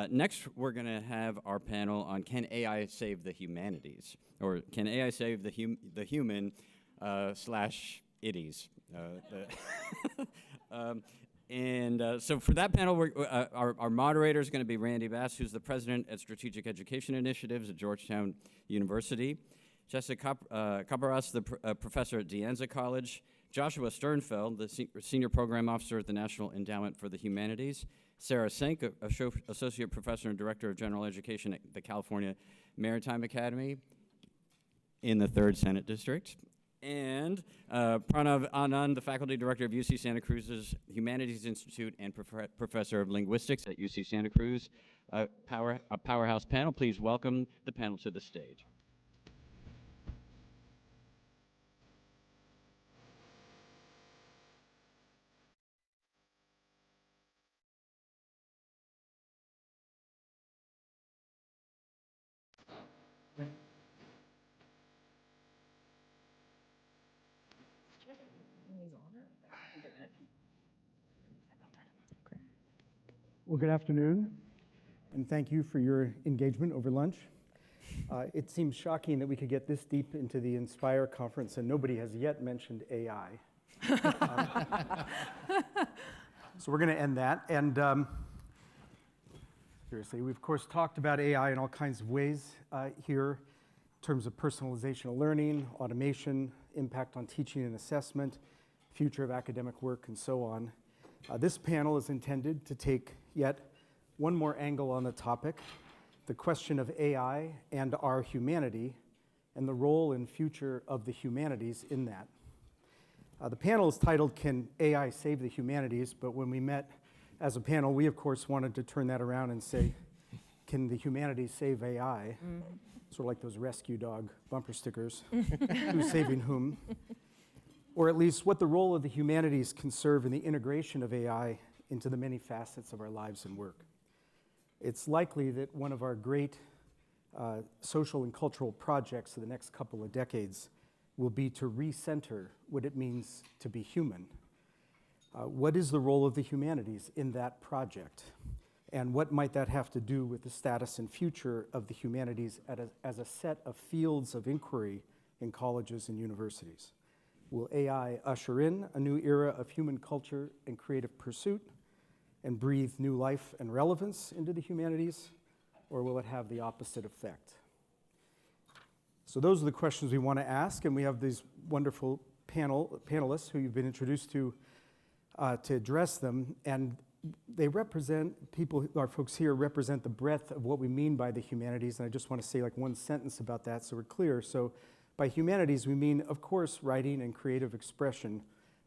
Next, we're going to have our panel on Can AI Save the Humanities? Or Can AI Save the Human slash ities? So for that panel, our moderator is going to be Randy Bass, who's the president at Strategic Education Initiatives at Georgetown University. Chesa Caparas, the professor at De Anza College. Joshua Sternfeld, the senior program officer at the National Endowment for the Humanities. Sarah Senk, associate professor and director of general education at the California Maritime Academy in the 3rd Senate District. And Pranav Anand, the faculty director of UC Santa Cruz's Humanities Institute and professor of linguistics at UC Santa Cruz. A powerhouse panel. Please welcome the panel to the stage. Well, good afternoon, and thank you for your engagement over lunch. It seems shocking that we could get this deep into the Inspire conference and nobody has yet mentioned AI. So we're going to end that. And seriously, we've of course talked about AI in all kinds of ways here in terms of personalization of learning, automation, impact on teaching and assessment, future of academic work, and so on. This panel is intended to take yet one more angle on the topic, the question of AI and our humanity, and the role and future of the humanities in that. The panel is titled, Can AI Save the Humanities? But when we met as a panel, we of course wanted to turn that around and say, can the humanities save AI? Mm-hmm. Sort of like those rescue dog bumper stickers, who's saving whom? Or at least what the role of the humanities can serve in the integration of AI into the many facets of our lives and work. It's likely that one of our great social and cultural projects of the next couple of decades will be to recenter what it means to be human. What is the role of the humanities in that project? And what might that have to do with the status and future of the humanities as a set of fields of inquiry in colleges and universities? Will AI usher in a new era of human culture and creative pursuit and breathe new life and relevance into the humanities, or will it have the opposite effect? So those are the questions we want to ask, and we have these wonderful panelists who you've been introduced to address them, and they represent, our folks here represent the breadth of what we mean by the humanities, and I just want to say like one sentence about that so we're clear. So by humanities, we mean, of course, writing and creative expression,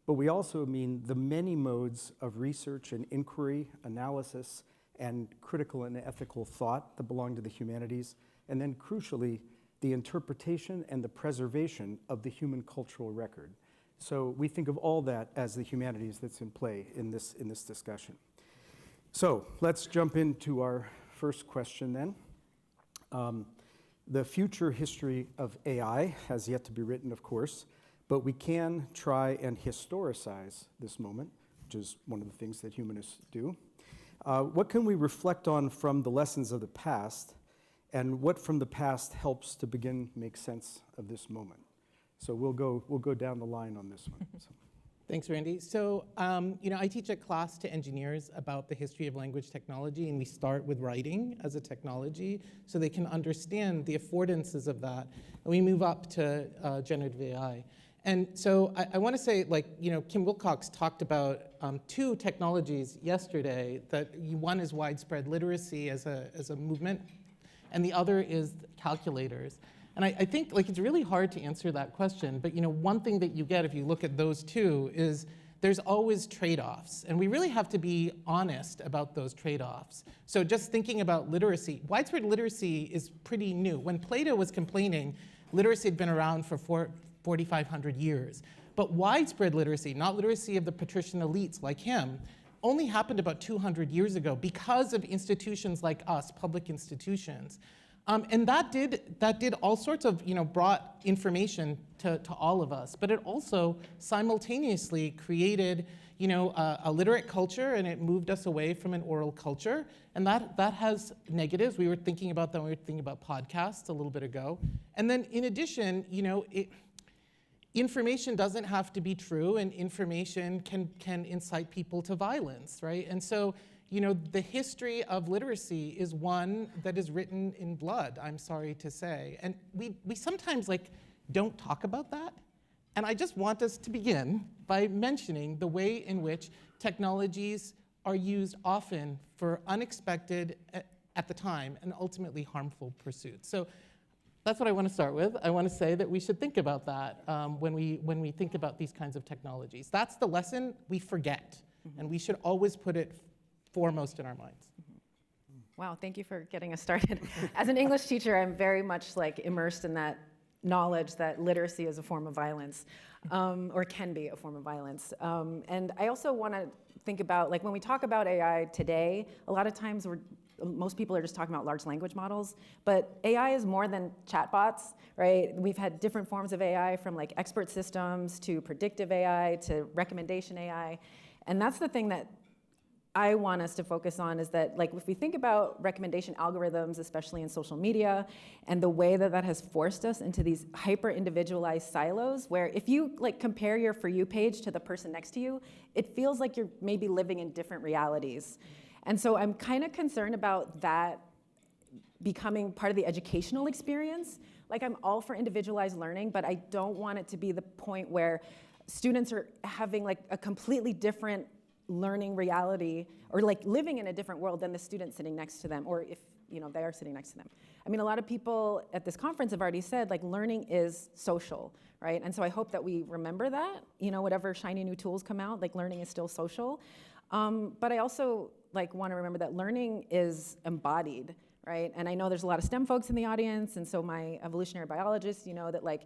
but we also mean the many modes of research and inquiry, analysis, and critical and ethical thought that belong to the humanities, and then crucially, the interpretation and the preservation of the human cultural record. So we think of all that as the humanities that's in play in this discussion. So let's jump into our first question then. The future history of AI has yet to be written, of course, but we can try and historicize this moment, which is one of the things that humanists do. What can we reflect on from the lessons of the past, and what from the past helps to begin make sense of this moment? So we'll go down the line on this one. So. Thanks, Randy. So, I teach a class to engineers about the history of language technology, and we start with writing as a technology so they can understand the affordances of that. And we move up to generative AI. And so I want to say, Kim Wilcox talked about two technologies yesterday, that one is widespread literacy as a movement, and the other is calculators. And I think it's really hard to answer that question, but one thing that you get if you look at those two is there's always trade-offs, and we really have to be honest about those trade-offs. So just thinking about literacy, widespread literacy is pretty new. When Plato was complaining, literacy had been around for 4,500 years. But widespread literacy, not literacy of the patrician elites like him, only happened about 200 years ago because of institutions like us, public institutions. And that did all sorts of, brought information to all of us, but it also simultaneously created, a literate culture, and it moved us away from an oral culture, and that has negatives. We were thinking about that when we were thinking about podcasts a little bit ago. And then in addition, information doesn't have to be true, and information can incite people to violence, right? And so, the history of literacy is one that is written in blood, I'm sorry to say. And we sometimes don't talk about that. And I just want us to begin by mentioning the way in which technologies are used often for unexpected, at the time, and ultimately harmful pursuits. So that's what I want to start with. I want to say that we should think about that when we think about these kinds of technologies. That's the lesson we forget, and we should always put it foremost in our minds. Wow, thank you for getting us started. As an English teacher, I'm very much immersed in that knowledge that literacy is a form of violence, or can be a form of violence. And I also want to think about, when we talk about AI today, a lot of times most people are just talking about large language models, but AI is more than chatbots, right? We've had different forms of AI, from expert systems to predictive AI to recommendation AI. And that's the thing that I want us to focus on, is that if we think about recommendation algorithms, especially in social media, and the way that has forced us into these hyper-individualized silos, where if you compare your For You page to the person next to you, it feels like you're maybe living in different realities. And so I'm kind of concerned about that becoming part of the educational experience. I'm all for individualized learning, but I don't want it to be the point where students are having a completely different learning reality, or living in a different world than the student sitting next to them, or if they are sitting next to them. I mean, a lot of people at this conference have already said learning is social, right? And so I hope that we remember that, whatever shiny new tools come out, learning is still social. But I also want to remember that learning is embodied, right? And I know there's a lot of STEM folks in the audience, and so my evolutionary biologists, that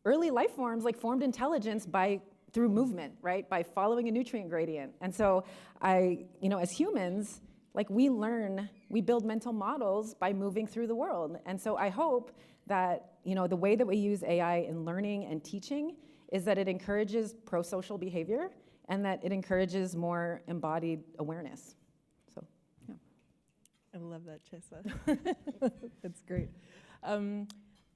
early life forms formed intelligence through movement, right? By following a nutrient gradient. And so as humans, we build mental models by moving through the world. And so I hope that, the way that we use AI in learning and teaching is that it encourages pro-social behavior, and that it encourages more embodied awareness. So, yeah. I love that, Chesa. That's great.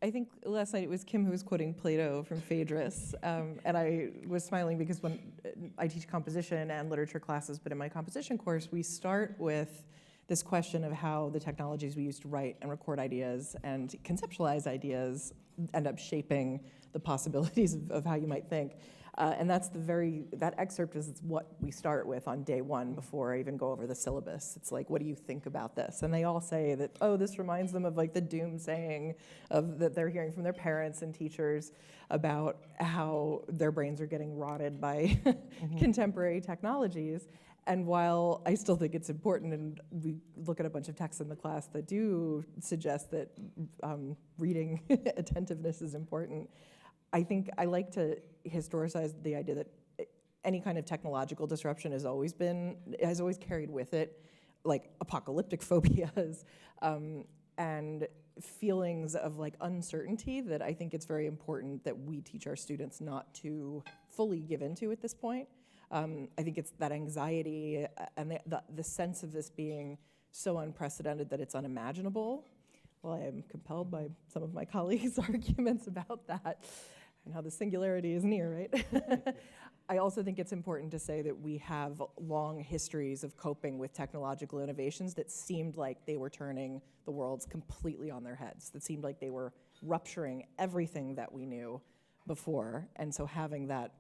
I think last night it was Kim who was quoting Plato from Phaedrus, and I was smiling because when I teach composition and literature classes, but in my composition course, we start with this question of how the technologies we use to write and record ideas and conceptualize ideas end up shaping the possibilities of how you might think. And that excerpt is what we start with on day one before I even go over the syllabus. It's what do you think about this? And they all say that, oh, this reminds them of the doom saying that they're hearing from their parents and teachers about how their brains are getting rotted by contemporary technologies. And while I still think it's important, and we look at a bunch of texts in the class that do suggest that reading attentiveness is important, I think I like to historicize the idea that any kind of technological disruption has always carried with it apocalyptic phobias and feelings of uncertainty that I think it's very important that we teach our students not to fully give into at this point. I think it's that anxiety and the sense of this being so unprecedented that it's unimaginable. Well, I am compelled by some of my colleagues' arguments about that and how the singularity is near, right? I also think it's important to say that we have long histories of coping with technological innovations that seemed like they were turning the worlds completely on their heads, that seemed like they were rupturing everything that we knew before. And so having that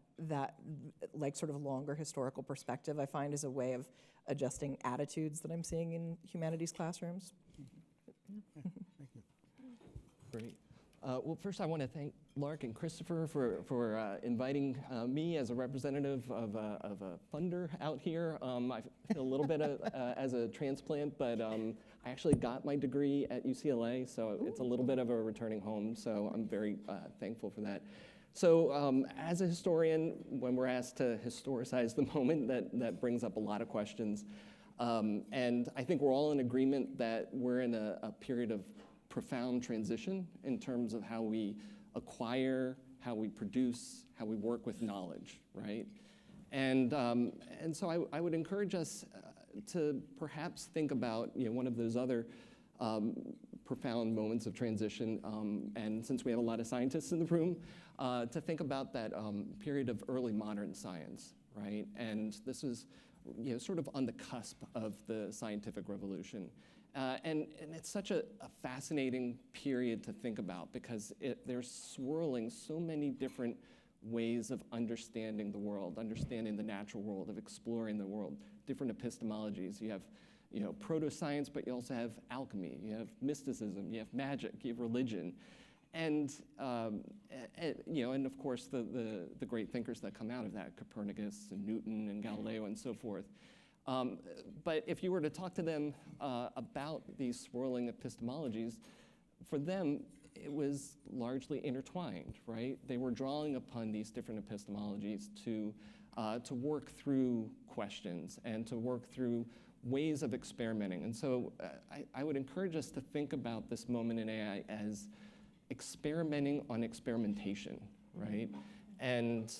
sort of longer historical perspective, I find, is a way of adjusting attitudes that I'm seeing in humanities classrooms. Great. Well, first I want to thank Lark and Christopher for inviting me as a representative of a funder out here. I feel a little bit as a transplant, but I actually got my degree at UCLA, so it's a little bit of a returning home, so I'm very thankful for that. So as a historian, when we're asked to historicize the moment, that brings up a lot of questions. And I think we're all in agreement that we're in a period of profound transition in terms of how we acquire, how we produce, how we work with knowledge, right? And so I would encourage us to perhaps think about, one of those other profound moments of transition, and since we have a lot of scientists in the room, to think about that period of early modern science, right? And this is, sort of on the cusp of the scientific revolution. And it's such a fascinating period to think about because they're swirling so many different ways of understanding the world, understanding the natural world, of exploring the world, different epistemologies. You have, proto-science, but you also have alchemy, you have mysticism, you have magic, you have religion. And, and of course, the great thinkers that come out of that, Copernicus and Newton and Galileo and so forth. But if you were to talk to them about these swirling epistemologies, for them, it was largely intertwined, right? They were drawing upon these different epistemologies to work through questions and to work through ways of experimenting. And so I would encourage us to think about this moment in AI as experimenting on experimentation, right? And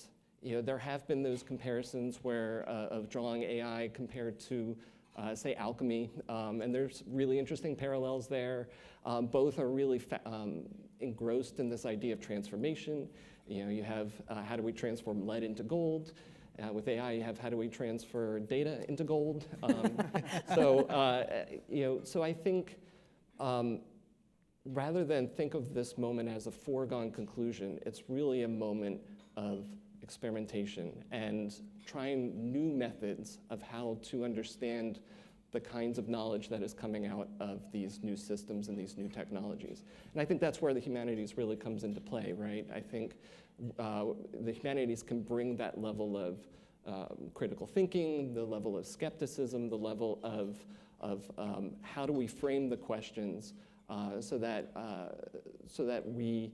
there have been those comparisons where of drawing AI compared to, say, alchemy, and there's really interesting parallels there. Both are really engrossed in this idea of transformation. You have how do we transform lead into gold? With AI, you have how do we transfer data into gold? So I think rather than think of this moment as a foregone conclusion, it's really a moment of experimentation and trying new methods of how to understand the kinds of knowledge that is coming out of these new systems and these new technologies. And I think that's where the humanities really comes into play, right? I think the humanities can bring that level of critical thinking, the level of skepticism, the level of how do we frame the questions so that we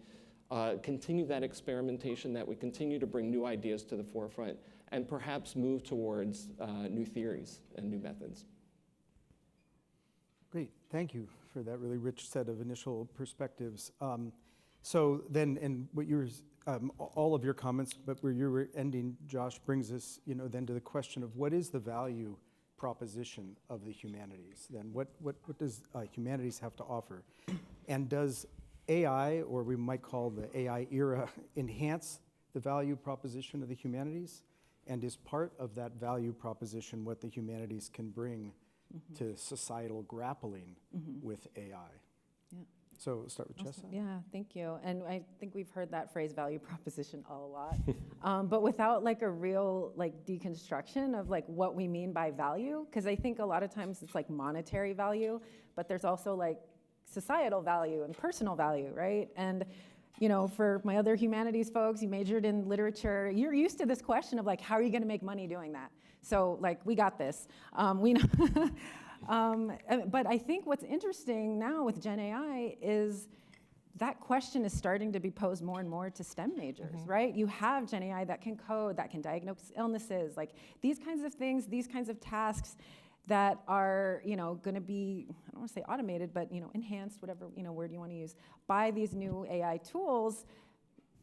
continue that experimentation, that we continue to bring new ideas to the forefront, and perhaps move towards new theories and new methods. Great, thank you for that really rich set of initial perspectives. So then, and what you were, all of your comments, but where you were ending, Josh, brings us, then to the question of what is the value proposition of the humanities? Then what does humanities have to offer? And does AI, or we might call the AI era, enhance the value proposition of the humanities? And is part of that value proposition what the humanities can bring to societal grappling with AI? Yeah. So we'll start with Awesome. Chesa. Yeah, thank you. And I think we've heard that phrase value proposition a lot, but without like a real like deconstruction of like what we mean by value, because I think a lot of times it's like monetary value, but there's also like societal value and personal value, right? And for my other humanities folks, you majored in literature, you're used to this question of like, how are you gonna make money doing that? So like, we got this. We know. But I think what's interesting now with Gen AI is that question is starting to be posed more and more to STEM majors, right? You have Gen AI that can code, that can diagnose illnesses, like these kinds of things, these kinds of tasks that are, going to be, I don't want to say automated, but enhanced, whatever word you want to use, by these new AI tools.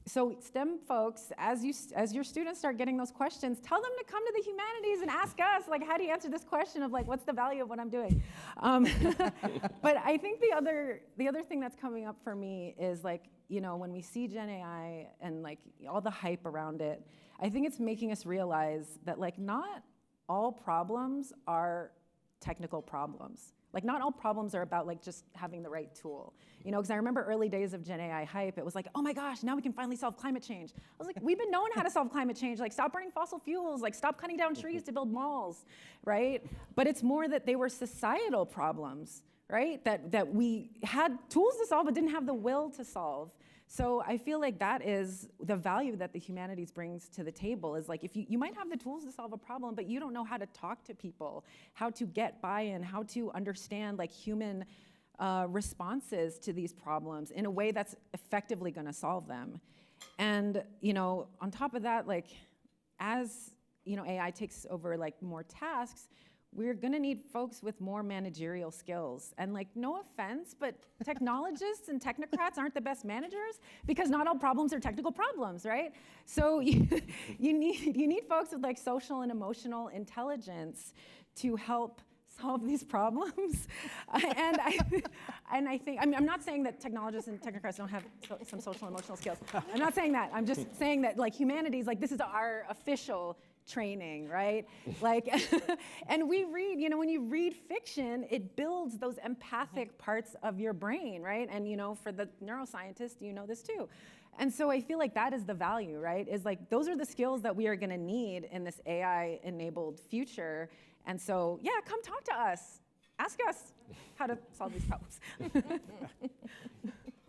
So STEM folks, as your students start getting those questions, tell them to come to the humanities and ask us, like, how do you answer this question of like, what's the value of what I'm doing? But I think the other thing that's coming up for me is like, when we see Gen AI and like all the hype around it, I think it's making us realize that like not all problems are technical problems. Like not all problems are about like just having the right tool. Because I remember early days of Gen AI hype, it was like, oh my gosh, now we can finally solve climate change. I was like, we've been knowing how to solve climate change, like stop burning fossil fuels, like stop cutting down trees to build malls, right? But it's more that they were societal problems, right? That we had tools to solve but didn't have the will to solve. So I feel like that is the value that the humanities brings to the table is like if you might have the tools to solve a problem, but you don't know how to talk to people, how to get buy-in, how to understand like human responses to these problems in a way that's effectively going to solve them. And on top of that, like as AI takes over like more tasks, we're gonna need folks with more managerial skills. And like, no offense, but technologists and technocrats aren't the best managers because not all problems are technical problems, right? So you need folks with like social and emotional intelligence to help solve these problems. And I think, I mean, I'm not saying that technologists and technocrats don't have some social and emotional skills. I'm not saying that. I'm just saying that like humanities, like this is our official training, right? Like, and we read, you know, when you read fiction, it builds those empathic parts of your brain, right? And you know, for the neuroscientist, you know this too. And so I feel like that is the value, right? Is like, those are the skills that we are gonna need in this AI-enabled future. And so, yeah, come talk to us. Ask us how to solve these problems.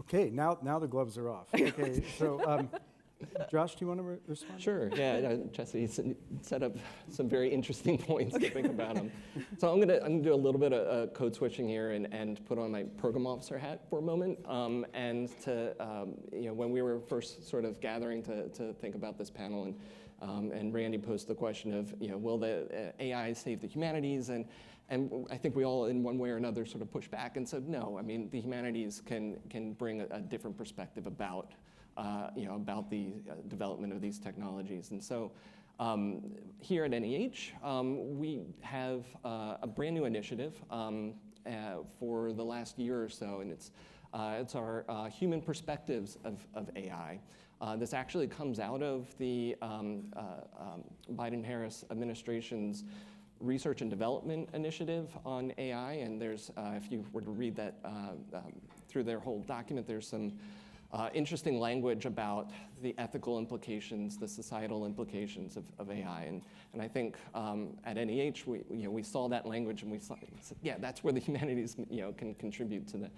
Okay, now the gloves are off. Okay, so Josh, do you want to respond? Sure, yeah, Chesa, you set up some very interesting points to think about them. So I'm gonna do a little bit of code switching here and put on my program officer hat for a moment. And to, you know, when we were first sort of gathering to think about this panel, and Randy posed the question of, you know, will the AI save the humanities? And I think we all, in one way or another, sort of pushed back and said, no. I mean, the humanities can bring a different perspective about, you know, about the development of these technologies. And so here at NEH, we have a brand new initiative for the last year or so, and it's our human perspectives of AI. This actually comes out of the Biden-Harris administration's research and development initiative on AI, and there's, if you were to read that through their whole document, there's some interesting language about the ethical implications, the societal implications of AI, and I think at NEH we saw that language and we said, yeah, that's where the humanities can contribute to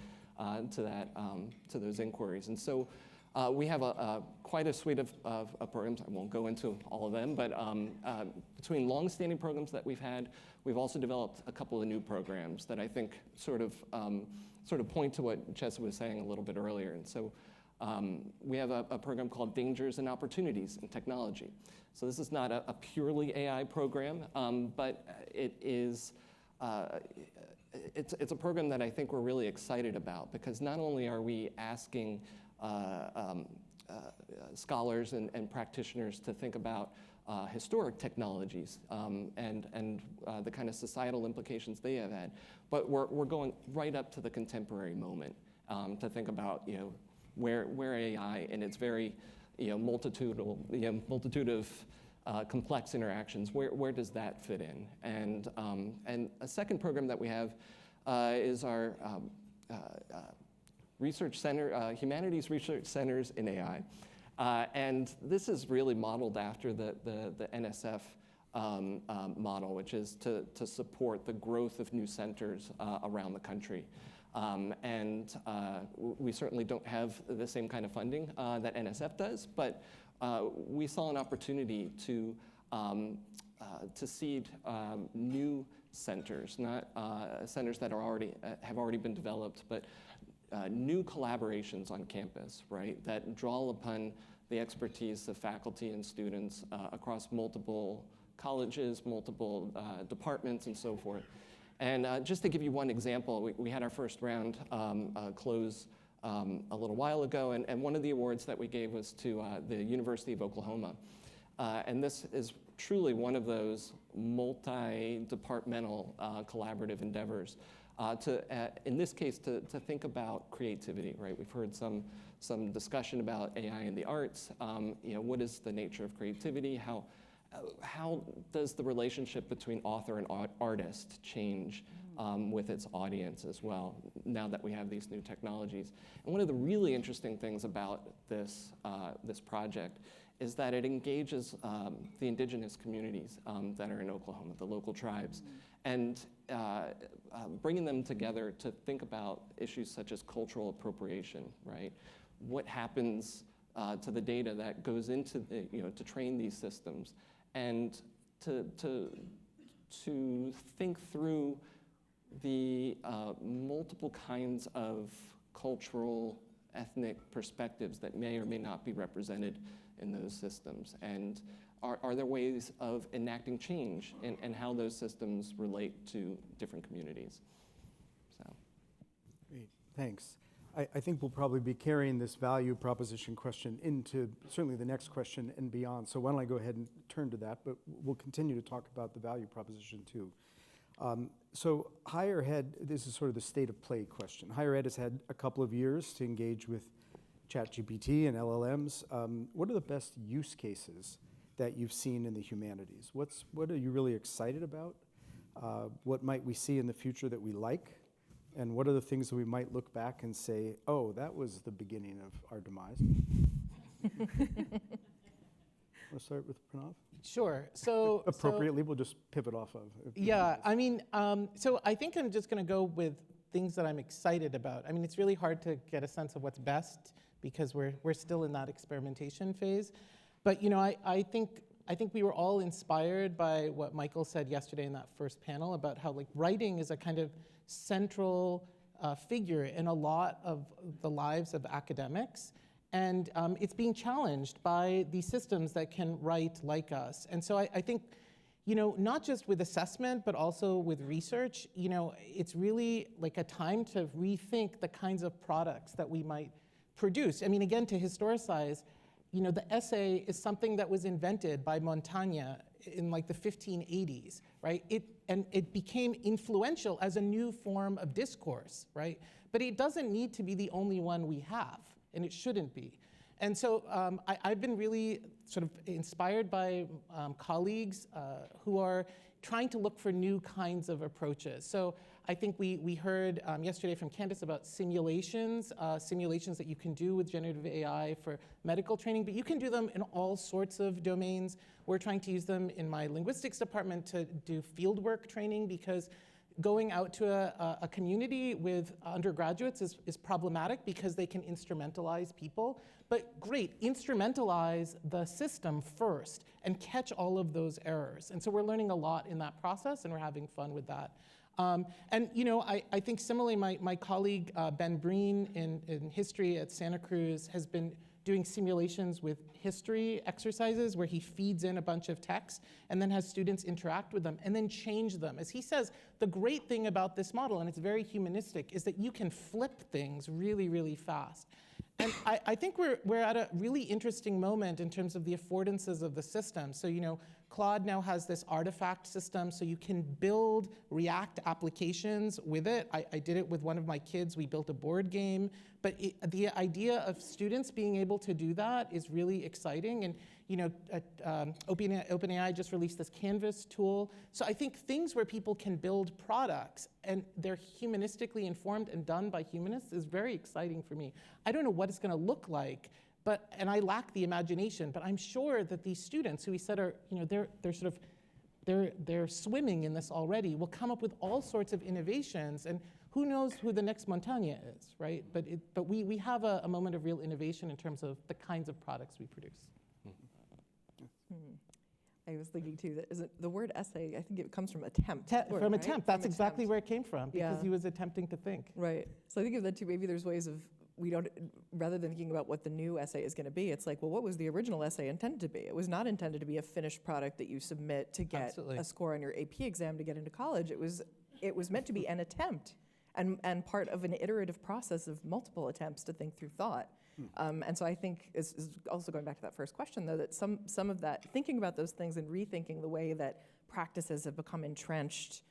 to those inquiries, and so. We have quite a suite of programs. I won't go into all of them, but between long-standing programs that we've had, we've also developed a couple of new programs that I think sort of point to what Chesa was saying a little bit earlier. And so we have a program called Dangers and Opportunities in Technology. So this is not a purely AI program, but it is. It's a program that I think we're really excited about because not only are we asking scholars and practitioners to think about historic technologies and the kind of societal implications they have had, but we're going right up to the contemporary moment to think about where AI in its very multitude of complex interactions, where does that fit in? And a second program that we have is our research center, humanities research centers in AI. And this is really modeled after the NSF model, which is to support the growth of new centers around the country. And we certainly don't have the same kind of funding that NSF does, but we saw an opportunity to seed new centers, not centers that have already been developed, but new collaborations on campus, right, that draw upon the expertise of faculty and students across multiple colleges, multiple departments, and so forth. And just to give you one example, we had our first round close a little while ago, and one of the awards that we gave was to the University of Oklahoma. And this is truly one of those multi-departmental collaborative endeavors. In this case, to think about creativity, right? We've heard some discussion about AI in the arts. What is the nature of creativity? How does the relationship between author and artist change with its audience as well, now that we have these new technologies? And one of the really interesting things about this project is that it engages the indigenous communities that are in Oklahoma, the local tribes, and bringing them together to think about issues such as cultural appropriation, right? What happens to the data that goes into to train these systems, and to think through the multiple kinds of cultural ethnic perspectives that may or may not be represented in those systems? And are there ways of enacting change in how those systems relate to different communities? So. Great, thanks. I think we'll probably be carrying this value proposition question into certainly the next question and beyond. So why don't I go ahead and turn to that, but we'll continue to talk about the value proposition too. So higher ed, this is sort of the state of play question. Higher ed has had a couple of years to engage with ChatGPT and LLMs. What are the best use cases that you've seen in the humanities? What are you really excited about? What might we see in the future that we like? And what are the things that we might look back and say, oh, that was the beginning of our demise? Let's start with Pranav. Sure. So Appropriately, we'll just pivot off of. Yeah, I mean, so I think I'm just going to go with things that I'm excited about. I mean, it's really hard to get a sense of what's best because we're still in that experimentation phase. But you know, I think we were all inspired by what Michael said yesterday in that first panel about how like writing is a kind of central figure in a lot of the lives of academics. And it's being challenged by these systems that can write like us. And so I think, you know, not just with assessment, but also with research, you know, it's really like a time to rethink the kinds of products that we might produce. I mean, again, to historicize, you know, the essay is something that was invented by Montaigne in like the 1580s, right? And it became influential as a new form of discourse, right? But it doesn't need to be the only one we have, and it shouldn't be. And so I've been really sort of inspired by colleagues who are trying to look for new kinds of approaches. So I think we heard yesterday from Candace about simulations that you can do with generative AI for medical training, but you can do them in all sorts of domains. We're trying to use them in my linguistics department to do fieldwork training because going out to a community with undergraduates is problematic because they can instrumentalize people. But great, instrumentalize the system first and catch all of those errors. And so we're learning a lot in that process and we're having fun with that. And you know, I think similarly, my colleague Ben Breen in history at Santa Cruz has been doing simulations with history exercises where he feeds in a bunch of text and then has students interact with them and then change them. As he says, the great thing about this model, and it's very humanistic, is that you can flip things really, really fast. And I think we're at a really interesting moment in terms of the affordances of the system. So, you know, Claude now has this artifact system, so you can build React applications with it. I did it with one of my kids. We built a board game. But the idea of students being able to do that is really exciting. And, you know, OpenAI just released this Canvas tool. So I think things where people can build products and they're humanistically informed and done by humanists is very exciting for me. I don't know what it's going to look like. And I lack the imagination, but I'm sure that these students who we said are, you know, they're swimming in this already, will come up with all sorts of innovations, and who knows who the next Montaigne is, right? But we have a moment of real innovation in terms of the kinds of products we produce. I was thinking too that the word essay, I think it comes from attempt. From attempt, that's exactly where it came from, because he was attempting to think. Right. So I think of that too, maybe there's ways of, rather than thinking about what the new essay is going to be, it's like, well, what was the original essay intended to be? It was not intended to be a finished product that you submit to get a score on your AP exam to get into college. It was meant to be an attempt and part of an iterative process of multiple attempts to think through thought. And so I think, is also going back to that first question, though, that some of that, thinking about those things and rethinking the way that practices have become entrenched,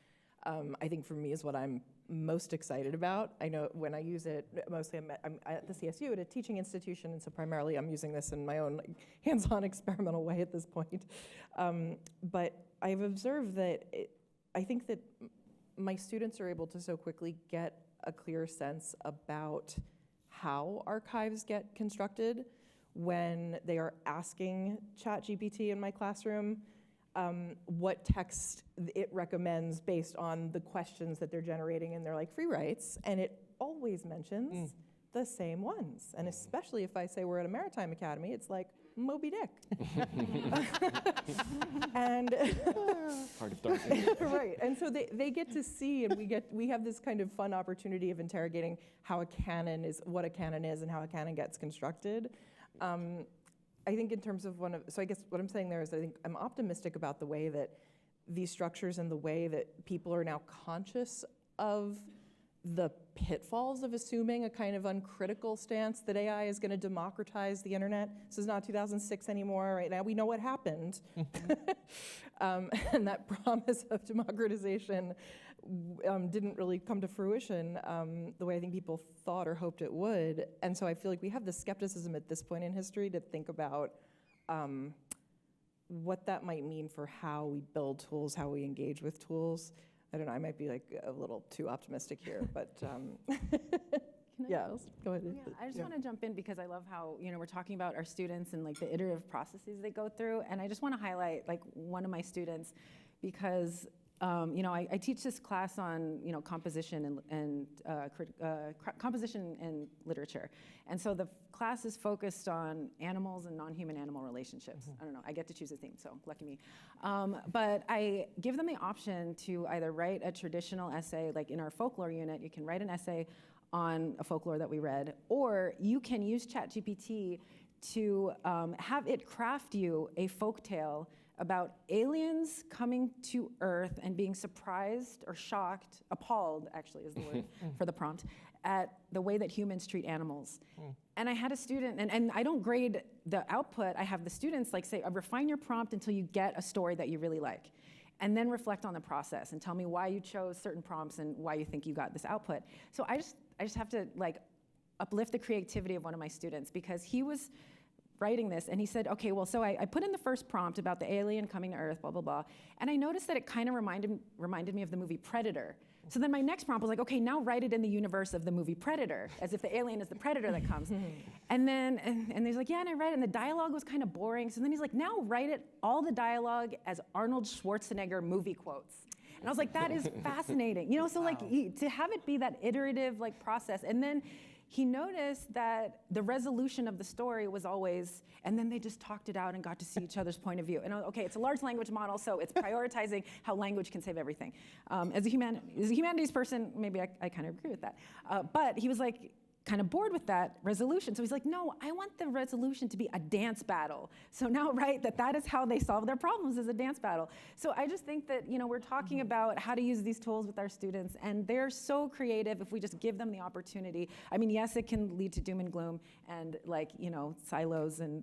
I think for me is what I'm most excited about. I know when I use it, mostly I'm at the CSU at a teaching institution, and so primarily I'm using this in my own hands-on experimental way at this point. But I've observed that I think that my students are able to so quickly get a clear sense about how archives get constructed when they are asking ChatGPT in my classroom what text it recommends based on the questions that they're generating in their like free writes, and it always mentions the same ones. And especially if I say we're at a maritime academy, it's like Moby Dick. And Heart of darkness. right, and so they get to see, and we have this kind of fun opportunity of interrogating how a canon is, what a canon is, and how a canon gets constructed. I think in terms of so I guess what I'm saying there is I think I'm optimistic about the way that these structures and the way that people are now conscious of the pitfalls of assuming a kind of uncritical stance that AI is going to democratize the internet. This is not 2006 anymore. Right now we know what happened. And that promise of democratization didn't really come to fruition the way I think people thought or hoped it would. And so I feel like we have the skepticism at this point in history to think about what that might mean for how we build tools, how we engage with tools. I don't know, I might be like a little too optimistic here, but yeah, go ahead. Yeah, I just want to jump in because I love how, we're talking about our students and like the iterative processes they go through. And I just want to highlight like one of my students because, I teach this class on, composition and composition and literature. And so the class is focused on animals and non-human animal relationships. I don't know, I get to choose a theme, so lucky me. But I give them the option to either write a traditional essay, like in our folklore unit, you can write an essay on a folklore that we read, or you can use ChatGPT to have it craft you a folktale about aliens coming to Earth and being surprised or shocked, appalled actually is the word for the prompt, at the way that humans treat animals. And I had a student, and I don't grade the output, I have the students like say, refine your prompt until you get a story that you really like. And then reflect on the process and tell me why you chose certain prompts and why you think you got this output. So I just have to like uplift the creativity of one of my students because he was writing this, and he said, okay, well, so I put in the first prompt about the alien coming to Earth, blah, blah, blah, and I noticed that it kind of reminded me of the movie Predator. So then my next prompt was like, okay, now write it in the universe of the movie Predator, as if the alien is the predator that comes. And then, and he's like, yeah, and I read it, and the dialogue was kind of boring. So then he's like, now write it, all the dialogue as Arnold Schwarzenegger movie quotes. And I was like, that is fascinating. So like, to have it be that iterative like process, and then he noticed that the resolution of the story was always, and then they just talked it out and got to see each other's point of view. And okay, it's a large language model, so it's prioritizing how language can save everything. As a humanities person, maybe I kind of agree with that. But he was like, kind of bored with that resolution. So he's like, no, I want the resolution to be a dance battle. So now, right, that is how they solve their problems, is a dance battle. So I just think that, we're talking about how to use these tools with our students, and they're so creative if we just give them the opportunity. I mean, yes, it can lead to doom and gloom and like, silos and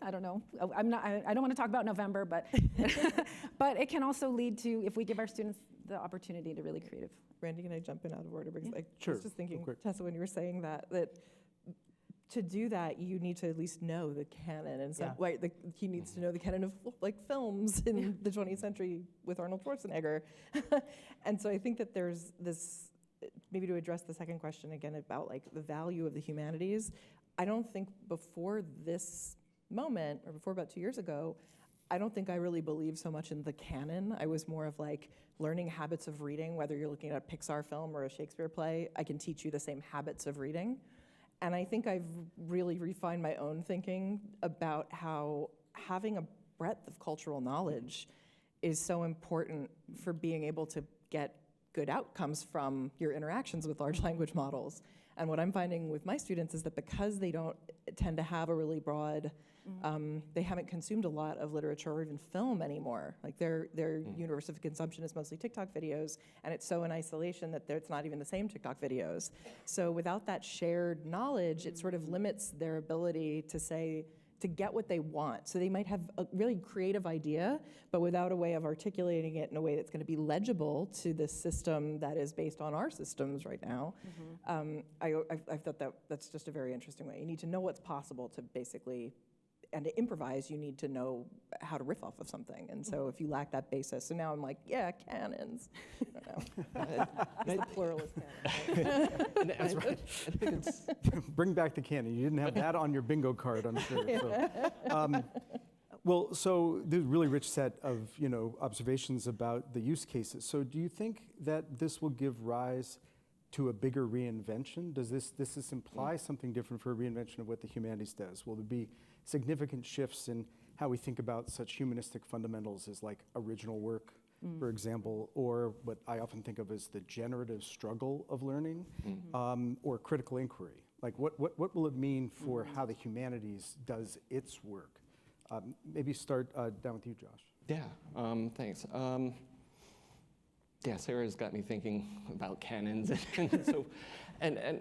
I don't know. I don't want to talk about November, but but it can also lead to, if we give our students the opportunity to really creative. Randy, can I jump in out of order? Because I Sure. was just thinking, Chesa, when you were saying that to do that, you need to at least know the canon. And so, he needs to know the canon of like films in the 20th century with Arnold Schwarzenegger. And so I think that there's this, maybe to address the second question again about like the value of the humanities, I don't think before this moment, or before about 2 years ago, I don't think I really believed so much in the canon. I was more of like learning habits of reading, whether you're looking at a Pixar film or a Shakespeare play, I can teach you the same habits of reading. And I think I've really refined my own thinking about how having a breadth of cultural knowledge is so important for being able to get good outcomes from your interactions with large language models. And what I'm finding with my students is that because they don't tend to have a really broad, they haven't consumed a lot of literature or even film anymore. Like their universe of consumption is mostly TikTok videos, and it's so in isolation that it's not even the same TikTok videos. So without that shared knowledge, it sort of limits their ability to get what they want. So they might have a really creative idea, but without a way of articulating it in a way that's going to be legible to the system that is based on our systems right now. I thought that's just a very interesting way. You need to know what's possible to basically, and to improvise, you need to know how to riff off of something. And so if you lack that basis, so now I'm like, yeah, canons. I don't know. It's the pluralist canon. That's right. I think it's Bring back the canon. You didn't have that on your bingo card, I'm sure. So, well, so there's a really rich set of observations about the use cases. So do you think that this will give rise to a bigger reinvention? Does this imply something different for a reinvention of what the humanities does? Will there be significant shifts in how we think about such humanistic fundamentals as like original work, for example, or what I often think of as the generative struggle of learning, or critical inquiry? Like what will it mean for how the humanities does its work? Maybe start down with you, Josh. Yeah, thanks. Yeah, Sarah's got me thinking about canons, and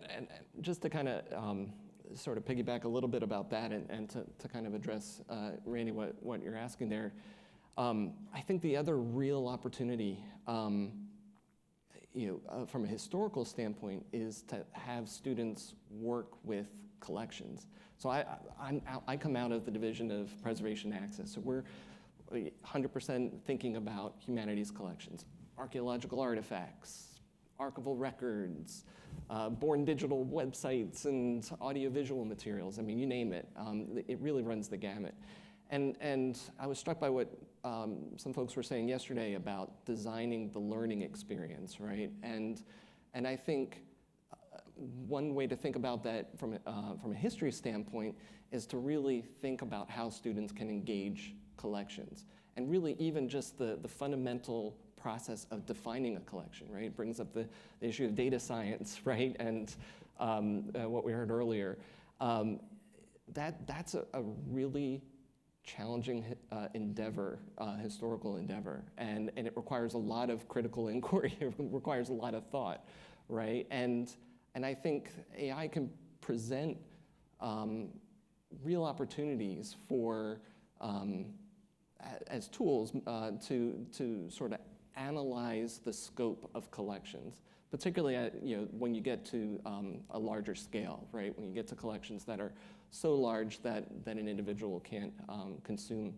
just to kind of sort of piggyback a little bit about that, and to kind of address, Randy, what you're asking there. I think the other real opportunity, from a historical standpoint, is to have students work with collections. So I come out of the division of preservation access, so we're 100% thinking about humanities collections, archaeological artifacts, archival records, born digital websites, and audiovisual materials. I mean, you name it. It really runs the gamut. And I was struck by what some folks were saying yesterday about designing the learning experience, right? And I think one way to think about that from a history standpoint is to really think about how students can engage collections, and really even just the fundamental process of defining a collection, right? It brings up the issue of data science, right? And what we heard earlier. That's a really challenging endeavor, historical endeavor, and it requires a lot of critical inquiry. It requires a lot of thought, right? And I think AI can present real opportunities for as tools to sort of analyze the scope of collections, particularly when you get to a larger scale, right? When you get to collections that are so large that an individual can't consume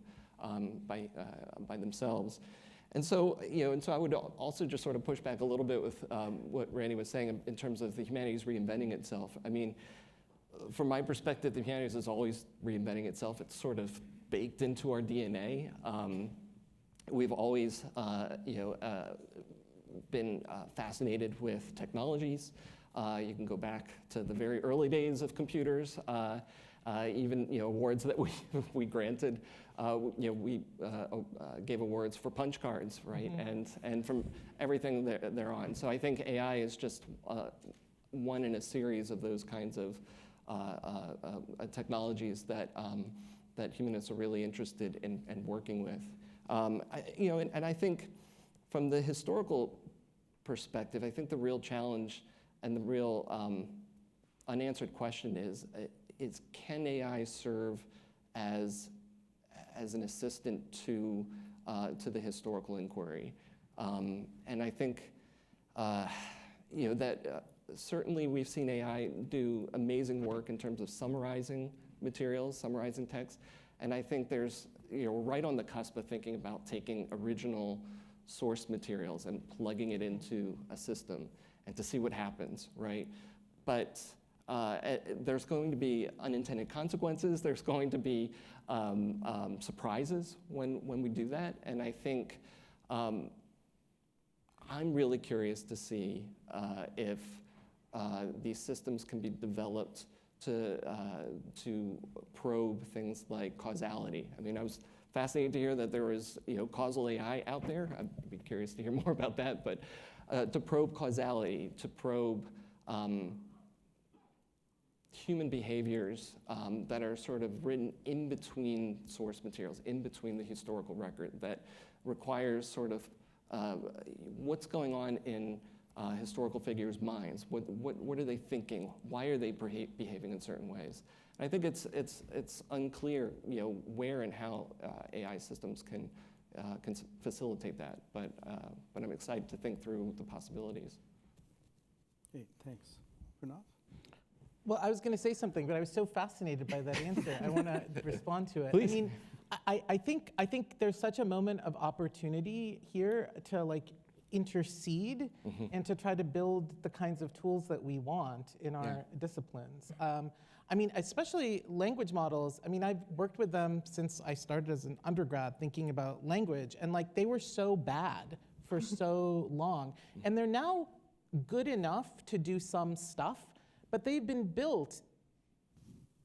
by themselves. And so, I would also just sort of push back a little bit with what Randy was saying in terms of the humanities reinventing itself. I mean, from my perspective, the humanities is always reinventing itself. It's sort of baked into our DNA. We've always, been fascinated with technologies. You can go back to the very early days of computers, even awards that we granted. We gave awards for punch cards, right? And from everything thereon. So I think AI is just one in a series of those kinds of technologies that humanists are really interested in working with. And I think from the historical perspective, I think the real challenge and the real unanswered question is can AI serve as an assistant to the historical inquiry? And I think that certainly we've seen AI do amazing work in terms of summarizing materials, summarizing text, and I think there's right on the cusp of thinking about taking original source materials and plugging it into a system and to see what happens, right? But there's going to be unintended consequences. There's going to be surprises when we do that. And I think I'm really curious to see if these systems can be developed to probe things like causality. I mean, I was fascinated to hear that there was causal AI out there. I'd be curious to hear more about that. But to probe causality, to probe human behaviors that are sort of written in between source materials, in between the historical record, that requires sort of what's going on in historical figures' minds. What are they thinking? Why are they behaving in certain ways? And I think it's unclear, where and how AI systems can facilitate that. But I'm excited to think through the possibilities. Okay, thanks. Pranav? Well, I was going to say something, but I was so fascinated by that answer. I want to respond to it. Please. I mean, I think there's such a moment of opportunity here to intercede and to try to build the kinds of tools that we want in our disciplines. I mean, especially language models. I mean, I've worked with them since I started as an undergrad thinking about language, and they were so bad for so long, and they're now good enough to do some stuff, but they've been built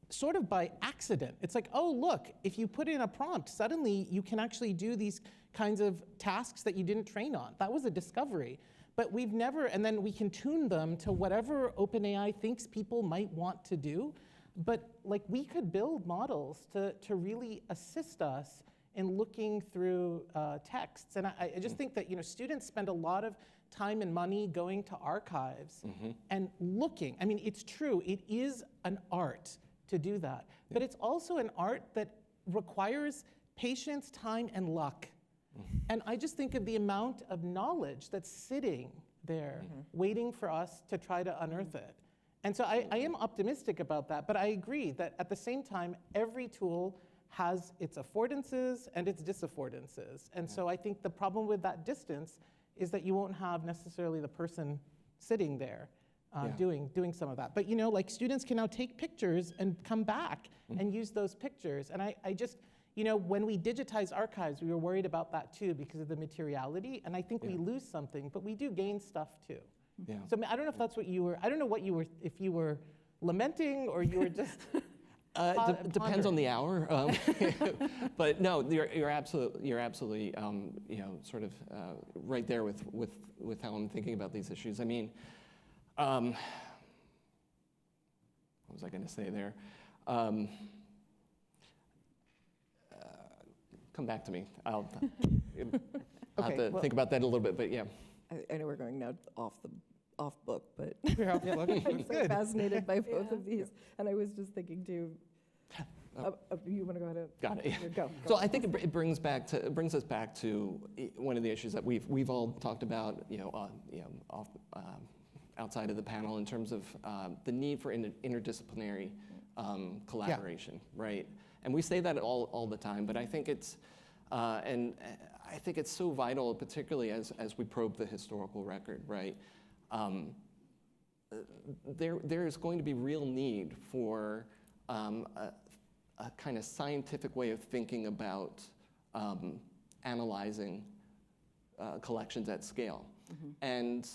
sort of by accident. It's like, oh, look, if you put in a prompt, suddenly you can actually do these kinds of tasks that you didn't train on. That was a discovery. But we've never, and then we can tune them to whatever OpenAI thinks people might want to do. But like, we could build models to really assist us in looking through texts. And I just think that, you know, students spend a lot of time and money going to archives and looking. I mean, it's true, it is an art to do that. But it's also an art that requires patience, time, and luck. And I just think of the amount of knowledge that's sitting there waiting for us to try to unearth it. And so I am optimistic about that, but I agree that at the same time, every tool has its affordances and its disaffordances. And so I think the problem with that distance is that you won't have necessarily the person sitting there doing some of that. But you know, like, students can now take pictures and come back and use those pictures. And I just, you know, when we digitize archives, we were worried about that too because of the materiality. And I think we lose something, but we do gain stuff too. Yeah. So I don't know if that's what you were, I don't know what you were, if you were lamenting or you were just Depends on the hour, but no, you're absolutely you know, sort of right there with how I'm thinking about these issues. I mean, what was I going to say there? Come back to me. I'll have to think about that a little bit, but yeah. I know we're going now off book, but We're off book. I'm so Good. fascinated by both of these. And I was just thinking too, you want to go ahead and Got it. Yeah. go. So I think it brings us back to one of the issues that we've all talked about, outside of the panel, in terms of the need for interdisciplinary collaboration, right? And we say that all the time, but I think it's and I think it's so vital, particularly as we probe the historical record, right? There is going to be real need for a kind of scientific way of thinking about analyzing collections at scale. And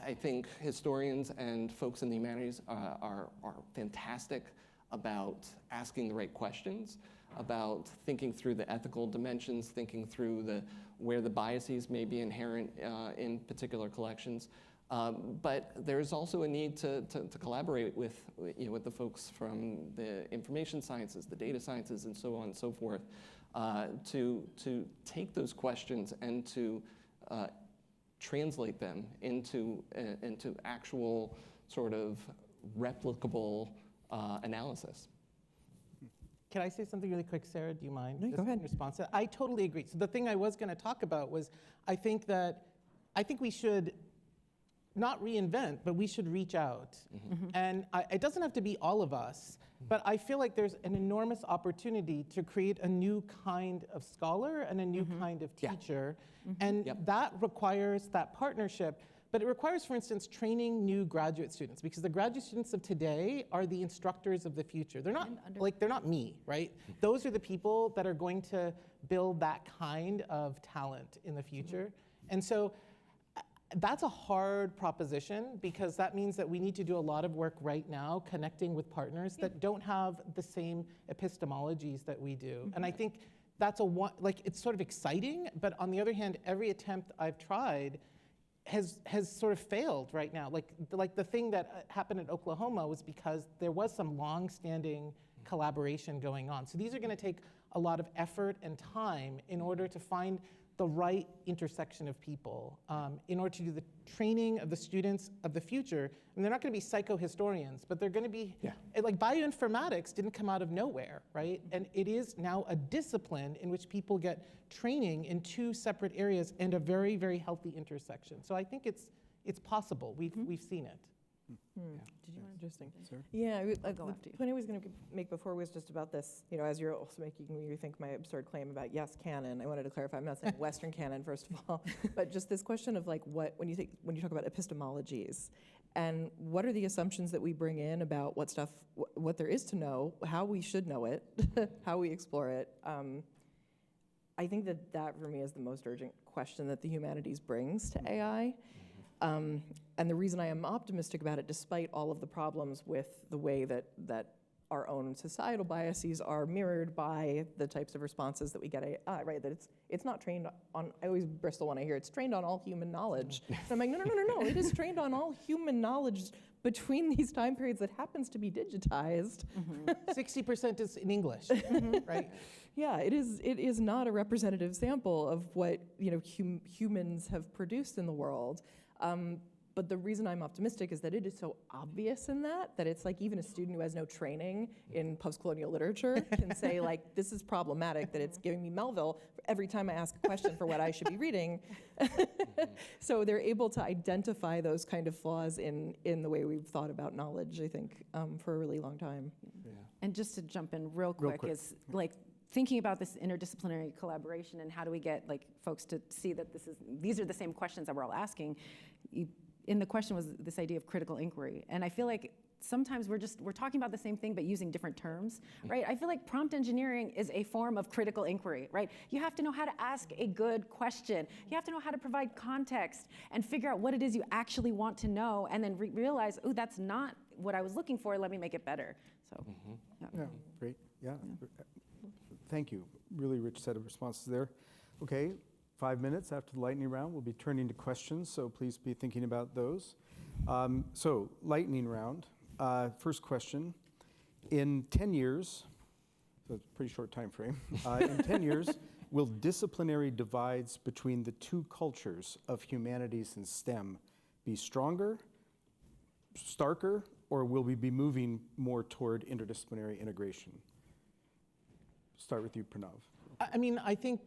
I think historians and folks in the humanities are fantastic about asking the right questions, about thinking through the ethical dimensions, thinking through where the biases may be inherent in particular collections. But there's also a need to collaborate with the folks from the information sciences, the data sciences, and so on and so forth, to take those questions and to translate them into actual sort of replicable analysis. Can I say something really quick, Sarah? Do you mind? No, go ahead. In response to that? I totally agree. So the thing I was going to talk about was, I think we should not reinvent, but we should reach out. And it doesn't have to be all of us, but I feel like there's an enormous opportunity to create a new kind of scholar and a new kind of teacher. And that requires that partnership. But it requires, for instance, training new graduate students, because the graduate students of today are the instructors of the future. They're not they're not me, right? Those are the people that are going to build that kind of talent in the future. And so that's a hard proposition, because that means that we need to do a lot of work right now connecting with partners that don't have the same epistemologies that we do. And I think that's it's sort of exciting, but on the other hand, every attempt I've tried has sort of failed right now. Like the thing that happened in Oklahoma was because there was some long-standing collaboration going on. So these are going to take a lot of effort and time in order to find the right intersection of people, in order to do the training of the students of the future. And they're not going to be psychohistorians, but they're going to be, like, bioinformatics didn't come out of nowhere, right? And it is now a discipline in which people get training in two separate areas and a very, very healthy intersection. So I think it's possible. We've seen it. Did you want interesting? Sir? Yeah, I'll go after you. The point I was going to make before was just about this, as you're also making me rethink my absurd claim about yes, canon. I wanted to clarify, I'm not saying Western canon, first of all, but just this question of like when you talk about epistemologies, and what are the assumptions that we bring in about what there is to know, how we should know it, how we explore it. I think that for me is the most urgent question that the humanities brings to AI. And the reason I am optimistic about it, despite all of the problems with the way that our own societal biases are mirrored by the types of responses that we get at AI, right? That it's not trained on, I always bristle when I hear it's trained on all human knowledge. And I'm like, no, it is trained on all human knowledge between these time periods that happens to be digitized. 60% is in English, right? Yeah, it is not a representative sample of what humans have produced in the world. But the reason I'm optimistic is that it is so obvious in that it's like even a student who has no training in post-colonial literature can say like, this is problematic, that it's giving me Melville every time I ask a question for what I should be reading. So they're able to identify those kind of flaws in the way we've thought about knowledge, I think, for a really long time. Yeah. And just to jump in real quick. Is like thinking about this interdisciplinary collaboration and how do we get like folks to see that these are the same questions that we're all asking. In the question was this idea of critical inquiry. And I feel like sometimes we're talking about the same thing but using different terms, right? I feel like prompt engineering is a form of critical inquiry, right? You have to know how to ask a good question. You have to know how to provide context and figure out what it is you actually want to know and then realize, oh, that's not what I was looking for, let me make it better. So, Yeah, great, yeah. Thank you, really rich set of responses there. Okay. 5 minutes after the lightning round, we'll be turning to questions, so please be thinking about those. So, lightning round. First question. In 10 years, so it's a pretty short time frame, in 10 years, will disciplinary divides between the two cultures of humanities and STEM be stronger, starker, or will we be moving more toward interdisciplinary integration? Start with you, Pranav. I mean, I think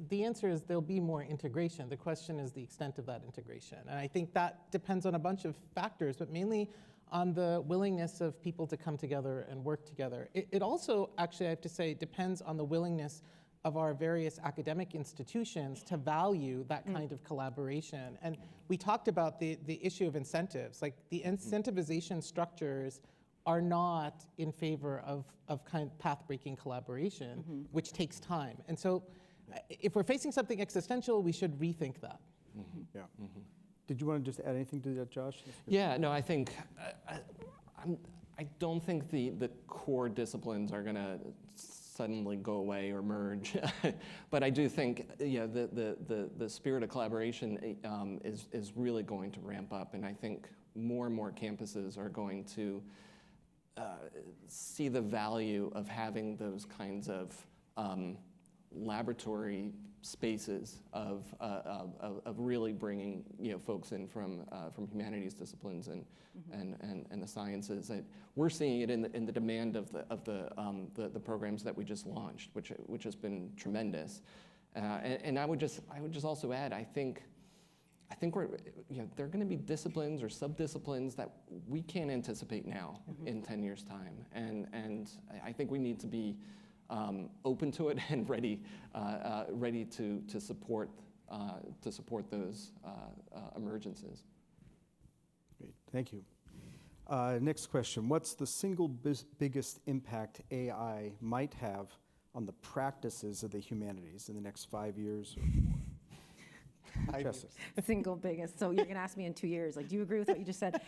the answer is there'll be more integration. The question is the extent of that integration. And I think that depends on a bunch of factors, but mainly on the willingness of people to come together and work together. It also, actually, I have to say, depends on the willingness of our various academic institutions to value that kind of collaboration. And we talked about the issue of incentives. Like the incentivization structures are not in favor of kind of path-breaking collaboration, which takes time. And so if we're facing something existential, we should rethink that. Yeah. Did you want to just add anything to that, Josh? Yeah, no, I think, I don't think the core disciplines are going to suddenly go away or merge. But I do think the spirit of collaboration is really going to ramp up. And I think more and more campuses are going to see the value of having those kinds of laboratory spaces of really bringing folks in from humanities disciplines and the sciences. We're seeing it in the demand of the programs that we just launched, which has been tremendous. And I would just also add, I think we're, there are going to be disciplines or sub-disciplines that we can't anticipate now in 10 years' time. And I think we need to be open to it and ready to support those emergences. Great, thank you. Next question, what's the single biggest impact AI might have on the practices of the humanities in the next 5 years or more? Chesa. Single biggest. So you're going to ask me in 2 years, like, do you agree with what you just said?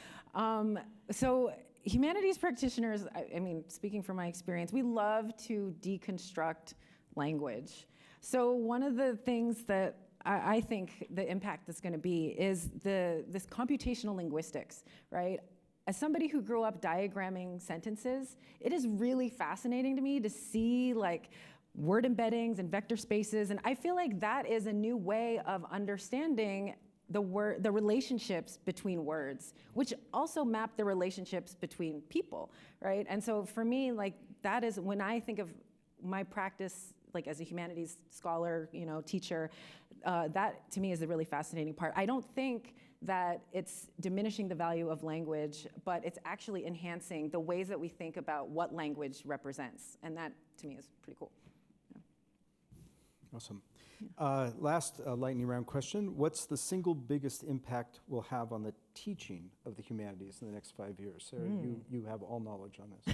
So humanities practitioners, I mean, speaking from my experience, we love to deconstruct language. So one of the things that I think the impact that's going to be is this computational linguistics, right? As somebody who grew up diagramming sentences, it is really fascinating to me to see like word embeddings and vector spaces, and I feel like that is a new way of understanding the relationships between words, which also map the relationships between people, right? And so for me, like that is when I think of my practice, like as a humanities scholar, teacher, that to me is the really fascinating part. I don't think that it's diminishing the value of language, but it's actually enhancing the ways that we think about what language represents, and that to me is pretty cool. Awesome. Last lightning round question. What's the single biggest impact we'll have on the teaching of the humanities in the next 5 years? Sarah, you have all knowledge on this.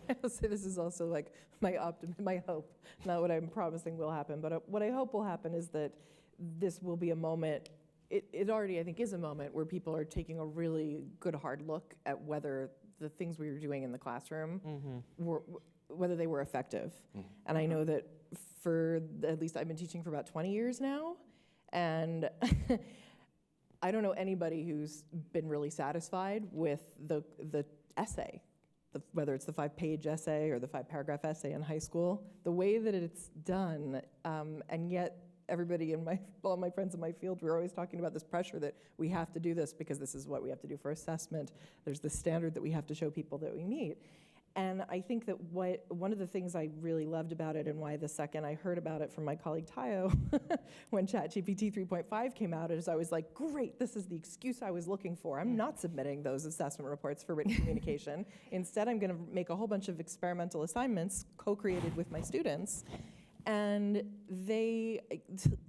I will say this is also like my hope, not what I'm promising will happen, but what I hope will happen is that this will be a moment it already, I think, is a moment where people are taking a really good hard look at whether the things we were doing in the classroom were, whether they were effective. And I know that at least I've been teaching for about 20 years now, and I don't know anybody who's been really satisfied with the essay, whether it's the 5-page essay or the 5-paragraph essay in high school, the way that it's done, and yet everybody all my friends in my field, we're always talking about this pressure that we have to do this because this is what we have to do for assessment. There's this standard that we have to show people that we meet. And I think that one of the things I really loved about it, and why the second I heard about it from my colleague Tayo when ChatGPT 3.5 came out, is I was like, great, this is the excuse I was looking for. I'm not submitting those assessment reports for written communication. Instead, I'm going to make a whole bunch of experimental assignments co-created with my students. And they,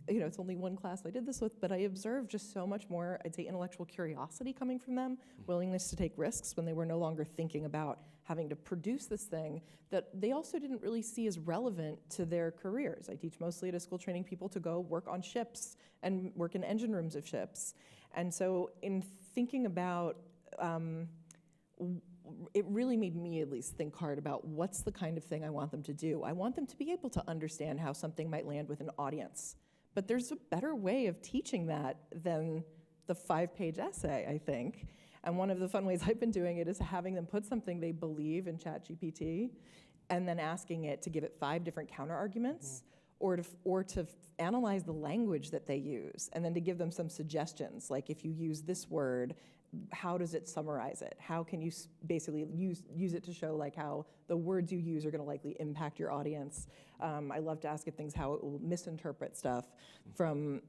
it's only one class I did this with, but I observed just so much more, I'd say, intellectual curiosity coming from them, willingness to take risks when they were no longer thinking about having to produce this thing that they also didn't really see as relevant to their careers. I teach mostly at a school training people to go work on ships and work in engine rooms of ships. And so in thinking about it really made me at least think hard about what's the kind of thing I want them to do. I want them to be able to understand how something might land with an audience. But there's a better way of teaching that than the 5-page essay, I think. And one of the fun ways I've been doing it is having them put something they believe in ChatGPT and then asking it to give it 5 different counter arguments, or to analyze the language that they use, and then to give them some suggestions, like if you use this word, how does it summarize it? How can you basically use it to show like how the words you use are going to likely impact your audience? I love to ask it things how it will misinterpret stuff from,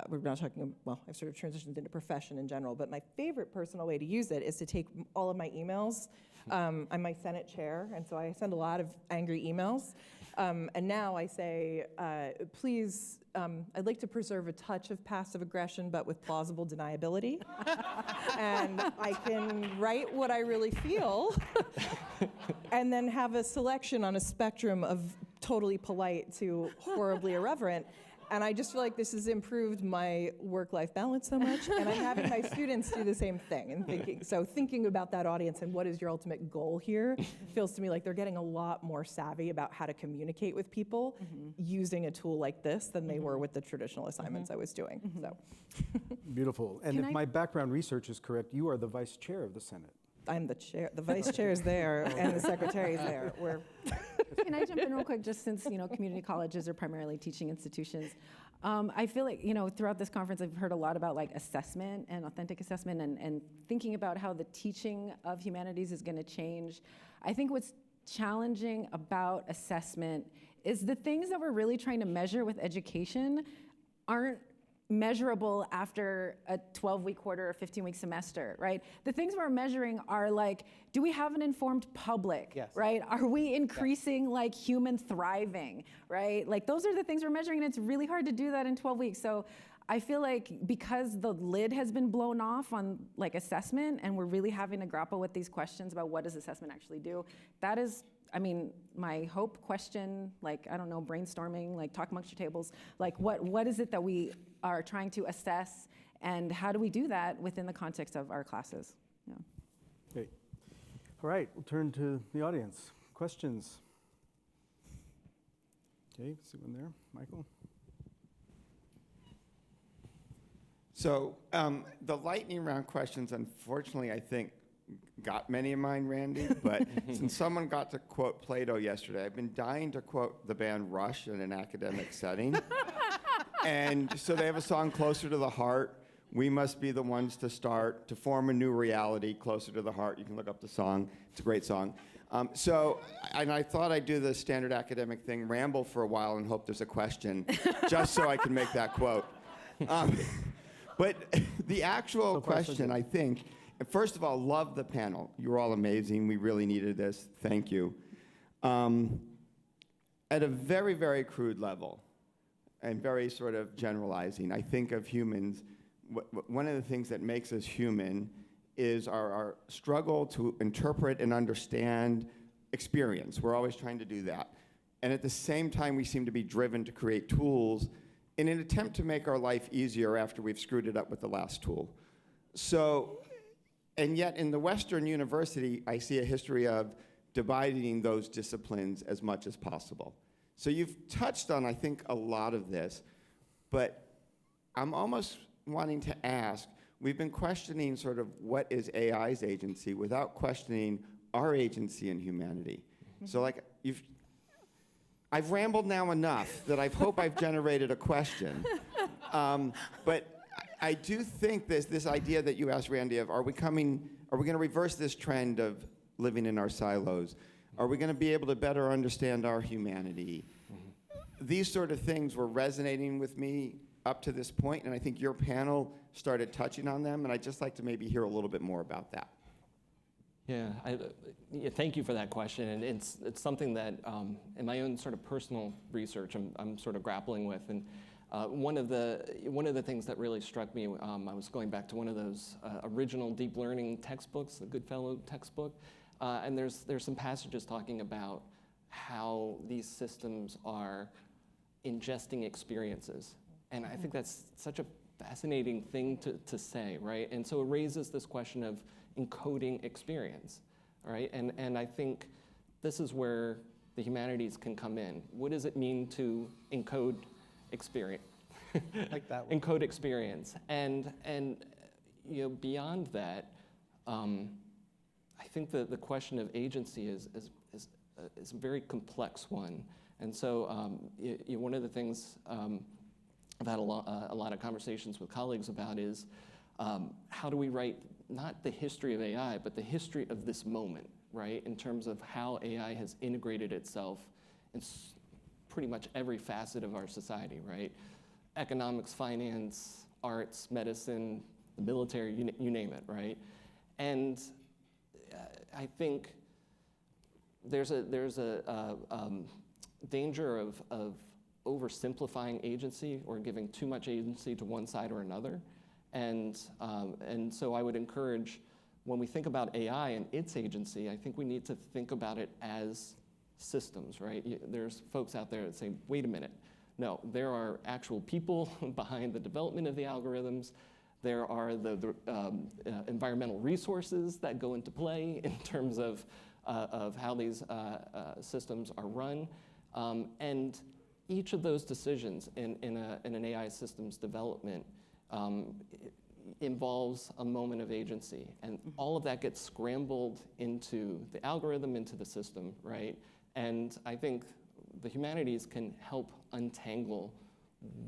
we're not talking, well, I've sort of transitioned into profession in general, but my favorite personal way to use it is to take all of my emails. I'm my Senate chair, and so I send a lot of angry emails. And now I say, please, I'd like to preserve a touch of passive aggression, but with plausible deniability. And I can write what I really feel, and then have a selection on a spectrum of totally polite to horribly irreverent. And I just feel like this has improved my work-life balance so much, and I'm having my students do the same thing and thinking about that audience and what is your ultimate goal here feels to me like they're getting a lot more savvy about how to communicate with people using a tool like this than they were with the traditional assignments I was doing. So, Beautiful. And Can if I- my background research is correct, you are the vice chair of the Senate. I'm the chair, the vice chair is there, and the secretary is there. Can I jump in real quick, just since, community colleges are primarily teaching institutions. I feel like, throughout this conference, I've heard a lot about like assessment and authentic assessment and thinking about how the teaching of humanities is going to change. I think what's challenging about assessment is the things that we're really trying to measure with education aren't measurable after a 12-week quarter or 15-week semester, right? The things we're measuring are like, do we have an informed public, right? Are we increasing like human thriving, right? Like those are the things we're measuring, and it's really hard to do that in 12 weeks. So I feel like because the lid has been blown off on like assessment, and we're really having to grapple with these questions about what does assessment actually do, that is, my hope, question, like, I don't know, brainstorming, like talk amongst your tables, like what is it that we are trying to assess, and how do we do that within the context of our classes? Yeah. Okay. All right, we'll turn to the audience. Questions? Okay, see one there. Michael? So the lightning round questions, unfortunately, I think, got many of mine, Randy, but since someone got to quote Plato yesterday, I've been dying to quote the band Rush in an academic setting. And so they have a song, Closer to the Heart. We must be the ones to start to form a new reality, closer to the heart. You can look up the song. It's a great song. And I thought I'd do the standard academic thing, ramble for a while and hope there's a question, just so I can make that quote. But the actual question, I think, first of all, love the panel. You're all amazing. We really needed this. Thank you. At a very, very crude level, and very sort of generalizing, I think of humans, one of the things that makes us human is our struggle to interpret and understand experience. We're always trying to do that. And at the same time, we seem to be driven to create tools in an attempt to make our life easier after we've screwed it up with the last tool. So, and yet in the Western university, I see a history of dividing those disciplines as much as possible. So you've touched on, I think, a lot of this, but I'm almost wanting to ask, we've been questioning sort of what is AI's agency without questioning our agency in humanity. So like, I've rambled now enough that I hope I've generated a question. But I do think this idea that you asked, Randy, of are we going to reverse this trend of living in our silos? Are we going to be able to better understand our humanity? These sort of things were resonating with me up to this point, and I think your panel started touching on them, and I'd just like to maybe hear a little bit more about that. Yeah, thank you for that question, and it's something that in my own sort of personal research I'm sort of grappling with, and one of the things that really struck me, I was going back to one of those original deep learning textbooks, the Goodfellow textbook, and there's some passages talking about how these systems are ingesting experiences, and I think that's such a fascinating thing to say, right? And so it raises this question of encoding experience, right? And I think this is where the humanities can come in. What does it mean to encode experience? Like that one. Encode experience. And you know, beyond that, I think that the question of agency is a very complex one. And so one of the things I've had a lot of conversations with colleagues about is how do we write not the history of AI, but the history of this moment, right? In terms of how AI has integrated itself in pretty much every facet of our society, right? Economics, finance, arts, medicine, the military, you name it, right? And I think there's a danger of oversimplifying agency or giving too much agency to one side or another. And so I would encourage, when we think about AI and its agency, I think we need to think about it as systems, right? There's folks out there that say, wait a minute. No, there are actual people behind the development of the algorithms. There are the environmental resources that go into play in terms of how these systems are run. And each of those decisions in an AI systems development involves a moment of agency, and all of that gets scrambled into the algorithm, into the system, right? And I think the humanities can help untangle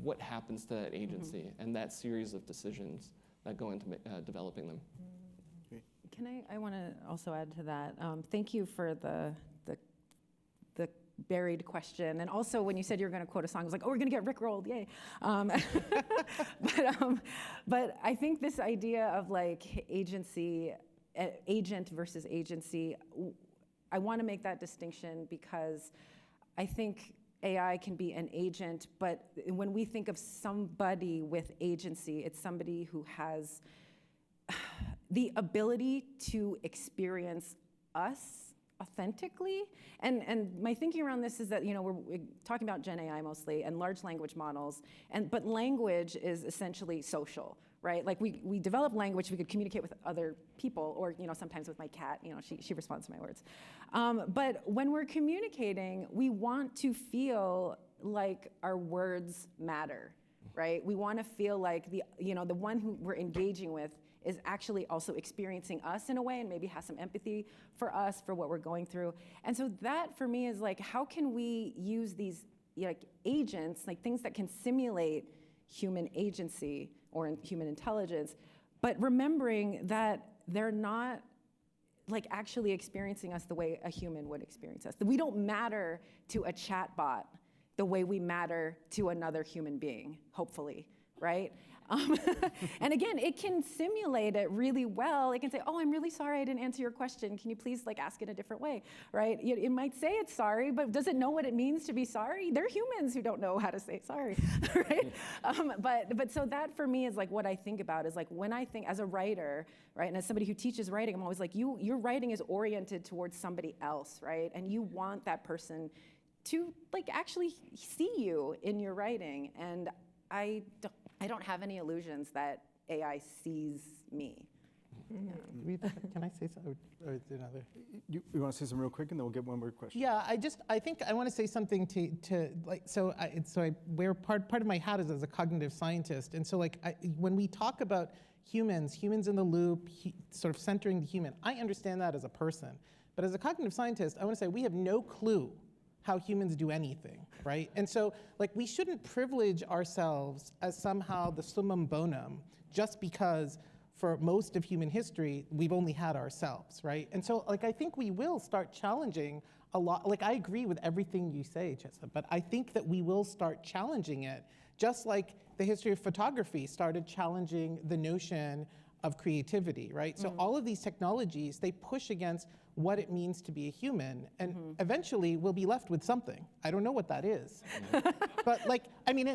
what happens to that agency and that series of decisions that go into developing them. I want to also add to that. Thank you for the buried question. And also when you said you were going to quote a song, I was like, oh, we're going to get Rickrolled, yay. But I think this idea of like agency, agent versus agency, I want to make that distinction because I think AI can be an agent, but when we think of somebody with agency, it's somebody who has the ability to experience us authentically. And my thinking around this is that, you know, we're talking about Gen AI mostly and large language models, but language is essentially social, right? Like we develop language, we could communicate with other people, or, you know, sometimes with my cat, you know, she responds to my words. But when we're communicating, we want to feel like our words matter, right? We want to feel like the one who we're engaging with is actually also experiencing us in a way and maybe has some empathy for us, for what we're going through. And so that for me is like, how can we use these like agents, like things that can simulate human agency or human intelligence, but remembering that they're not like actually experiencing us the way a human would experience us. That we don't matter to a chatbot the way we matter to another human being, hopefully, right? And again, it can simulate it really well. It can say, oh, I'm really sorry I didn't answer your question. Can you please like ask it a different way, right? It might say it's sorry, but does it know what it means to be sorry? They're humans who don't know how to say sorry, right? But so that for me is like what I think about is like when I think as a writer, right, and as somebody who teaches writing, I'm always like, your writing is oriented towards somebody else, right? And you want that person to like actually see you in your writing. And I don't have any illusions that AI sees me. Can I say something? Or is there another? You want to say something real quick, and then we'll get one more question. Yeah, I think I want to say something to like, so I wear part of my hat is as a cognitive scientist. And so like, when we talk about humans in the loop, sort of centering the human, I understand that as a person. But as a cognitive scientist, I want to say we have no clue how humans do anything, right? And so like, we shouldn't privilege ourselves as somehow the summum bonum just because for most of human history, we've only had ourselves, right? And so like, I think we will start challenging a lot. Like, I agree with everything you say, Chesa, but I think that we will start challenging it, just like the history of photography started challenging the notion of creativity, right? So all of these technologies, they push against what it means to be a human, and eventually we'll be left with something. I don't know what that is. But like, I mean,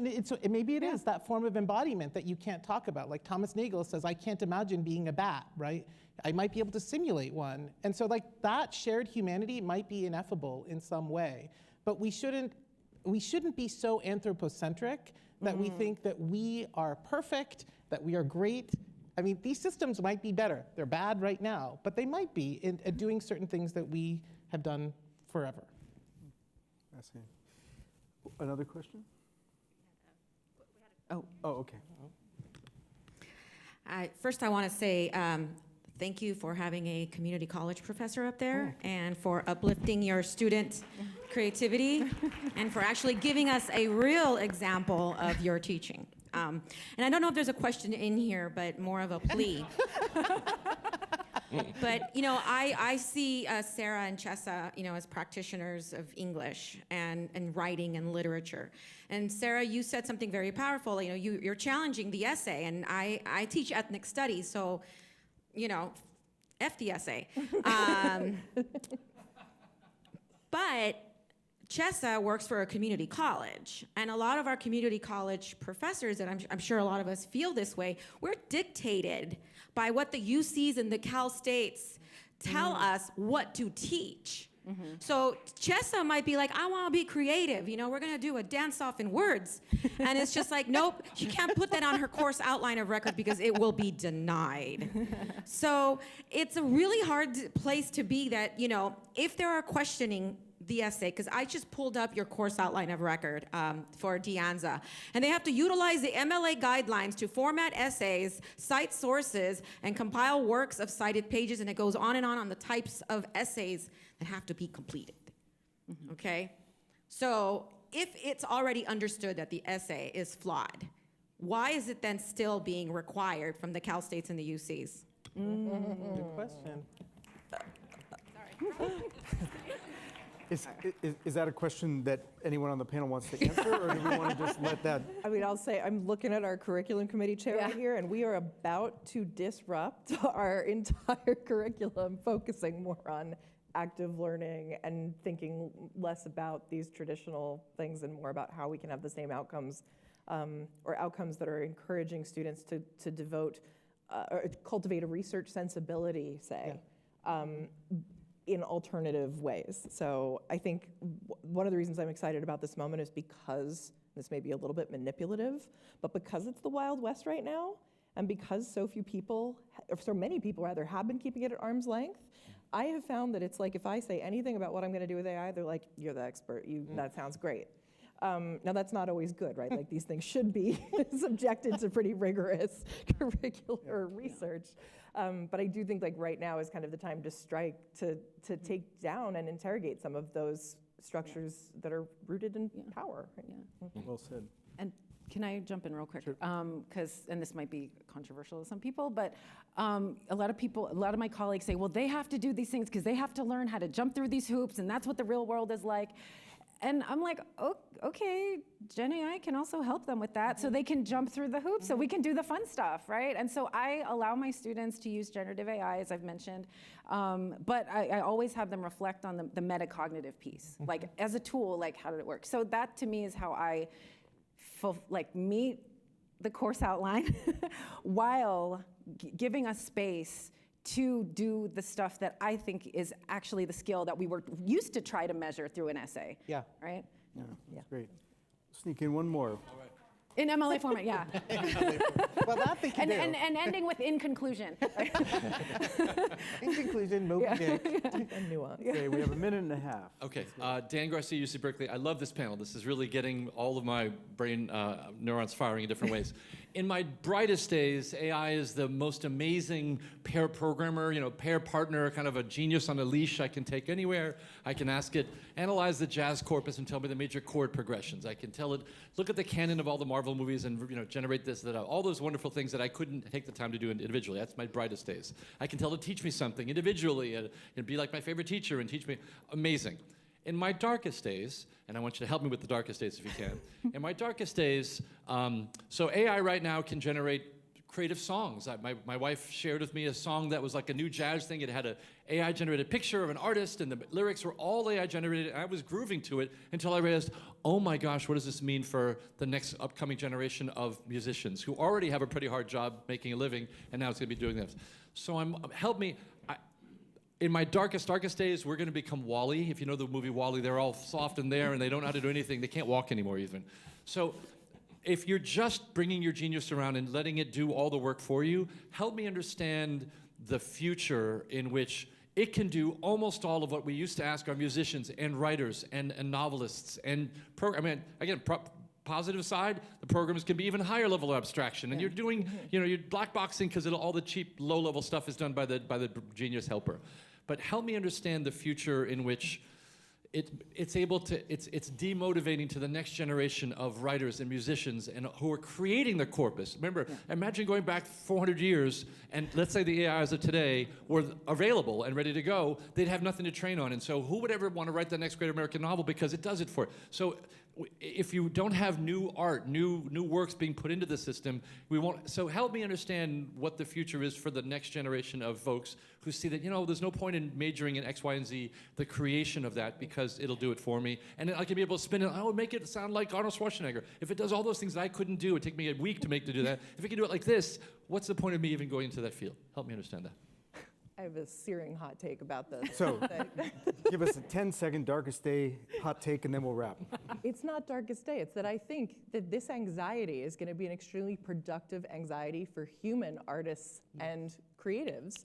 maybe it is that form of embodiment that you can't talk about. Like Thomas Nagel says, I can't imagine being a bat, right? I might be able to simulate one. And so like, that shared humanity might be ineffable in some way, but we shouldn't be so anthropocentric that we think that we are perfect, that we are great. I mean, these systems might be better. They're bad right now, but they might be at doing certain things that we have done forever. Fascinating. Another question? Oh. Oh, okay. First, I want to say thank you for having a community college professor up there and for uplifting your student creativity and for actually giving us a real example of your teaching. And I don't know if there's a question in here, but more of a plea. But, you know, I see Sarah and Chesa, you know, as practitioners of English and writing and literature. And Sarah, you said something very powerful. You know, you're challenging the essay, and I teach ethnic studies, so, you know, F the essay. But Chesa works for a community college, and a lot of our community college professors, and I'm sure a lot of us feel this way, we're dictated by what the UCs and the Cal States tell us what to teach. So Chesa might be like, I want to be creative, you know, we're going to do a dance-off in words. And it's just like, nope, she can't put that on her course outline of record because it will be denied. So it's a really hard place to be that, you know, if there are questioning the essay, because I just pulled up your course outline of record for De Anza, and they have to utilize the MLA guidelines to format essays, cite sources, and compile works of cited pages, and it goes on the types of essays that have to be completed, okay? So if it's already understood that the essay is flawed, why is it then still being required from the Cal States and the UCs? Good question. Sorry. Is that a question that anyone on the panel wants to answer, or do we want to just let that? I mean, I'll say, I'm looking at our curriculum committee chair right here, and we are about to disrupt our entire curriculum, focusing more on active learning and thinking less about these traditional things and more about how we can have the same outcomes, or outcomes that are encouraging students to devote, or cultivate a research sensibility, say. In alternative ways. So I think one of the reasons I'm excited about this moment is because, this may be a little bit manipulative, but because it's the Wild West right now, and because so many people rather, have been keeping it at arm's length, I have found that it's like, if I say anything about what I'm gonna do with AI, they're like, you're the expert, that sounds great. Now that's not always good, right? Like, these things should be subjected to pretty rigorous curricular research. But I do think like right now is kind of the time to strike, to take down and interrogate some of those structures that are rooted in power. Right? Well said. And can I jump in real quick? Sure. And this might be controversial to some people, but a lot of my colleagues say, well, they have to do these things because they have to learn how to jump through these hoops, and that's what the real world is like. And I'm like, oh, okay, Gen AI can also help them with that, so they can jump through the hoops, so we can do the fun stuff, right? And so I allow my students to use generative AI, as I've mentioned, but I always have them reflect on the metacognitive piece, like as a tool, like how did it work? So that to me is how I meet the course outline while giving us space to do the stuff that I think is actually the skill that we were used to try to measure through an essay. Yeah. Right? Yeah, that's great. Sneak in one more. In MLA format, yeah. Well, that they can And, do. and ending with in conclusion. In conclusion, Moby Dick, and nuance. Okay, we have a minute and a half. Okay, Dan Garcia, UC Berkeley. I love this panel. This is really getting all of my brain neurons firing in different ways. In my brightest days, AI is the most amazing pair programmer, pair partner, kind of a genius on a leash I can take anywhere. I can ask it, analyze the jazz corpus and tell me the major chord progressions. I can tell it, look at the canon of all the Marvel movies and generate this, that, all those wonderful things that I couldn't take the time to do individually. That's my brightest days. I can tell it teach me something individually and be like my favorite teacher and teach me. Amazing. In my darkest days, and I want you to help me with the darkest days if you can. In my darkest days, so AI right now can generate creative songs. My wife shared with me a song that was like a new jazz thing. It had an AI-generated picture of an artist, and the lyrics were all AI-generated, and I was grooving to it until I realized, oh my gosh, what does this mean for the next upcoming generation of musicians who already have a pretty hard job making a living, and now it's going to be doing this. So help me. In my darkest days, we're going to become WALL-E. If you know the movie WALL-E, they're all soft in there, and they don't know how to do anything. They can't walk anymore, even. So if you're just bringing your genius around and letting it do all the work for you, help me understand the future in which it can do almost all of what we used to ask our musicians and writers and novelists and positive side, the programs can be even higher level of abstraction, and you're doing, you're black boxing because all the cheap, low-level stuff is done by the genius helper. But help me understand the future in which it's demotivating to the next generation of writers and musicians and who are creating the corpus. Remember, imagine going back 400 years, and let's say the AIs of today were available and ready to go, they'd have nothing to train on. And so who would ever want to write the next great American novel because it does it for it? So if you don't have new art, new works being put into the system, we won't. So help me understand what the future is for the next generation of folks who see that, there's no point in majoring in X, Y, and Z, the creation of that, because it'll do it for me. And I can be able to spin it, make it sound like Arnold Schwarzenegger. If it does all those things that I couldn't do, it'd take me a week to do that. If it can do it like this, what's the point of me even going into that field? Help me understand that. I have a searing hot take about this. So, give us a 10-second darkest day hot take, and then we'll wrap. It's not darkest day. It's that I think that this anxiety is going to be an extremely productive anxiety for human artists and creatives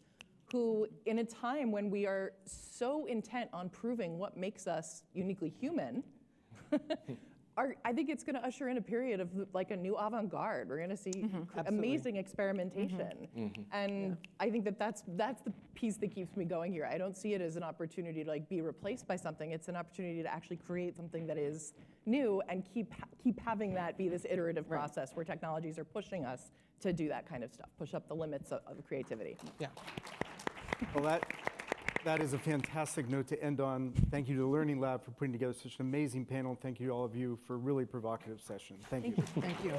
who, in a time when we are so intent on proving what makes us uniquely human, I think it's going to usher in a period of like a new avant-garde. We're going to see amazing experimentation. And I think that's the piece that keeps me going here. I don't see it as an opportunity to be replaced by something. It's an opportunity to actually create something that is new and keep having that be this iterative process where technologies are pushing us to do that kind of stuff, push up the limits of creativity. Yeah. Well, that is a fantastic note to end on. Thank you to the Learning Lab for putting together such an amazing panel. Thank you to all of you for a really provocative session. Thank you. Thank you.